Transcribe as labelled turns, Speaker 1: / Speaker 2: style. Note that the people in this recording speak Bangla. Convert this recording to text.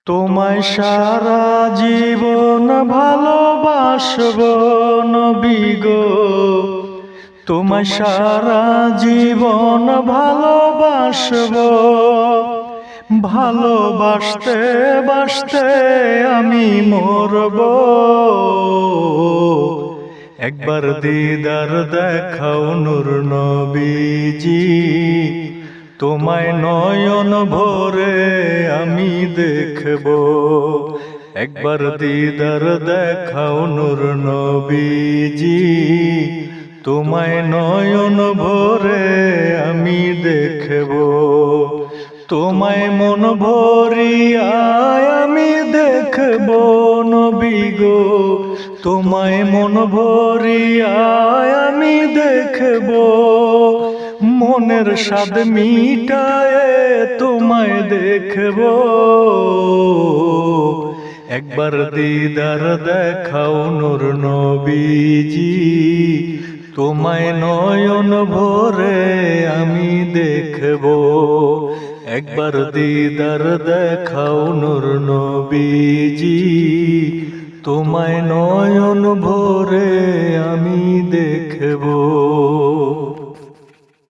Speaker 1: তোমায় সারা জীবন ভালোবাসবো নবী গো, তোমায় সারা জীবন ভালোবাসবো। ভালোবাসতে বাসতে আমি মরবো। একবার দিদার দেখাও নূর নবীজি, তোমায় নয়ন ভরে আমি দেখব। একবার দিদার দেখাও নূর নবীজি, তোমায় নয়ন ভরে আমি দেখব। তোমায় মন ভরিয়া আমি দেখব নবী গো, তোমায় মন ভরিয়া আমি দেখব। মনের স্বাদ মিটায়ে তোমায় দেখব। একবার দিদার দেখাও নূর নবীজি, তোমায় নয়ন ভরে আমি দেখব। একবার দিদার দেখাও নূর নবীজি, তোমায় নয়ন ভরে আমি দেখব।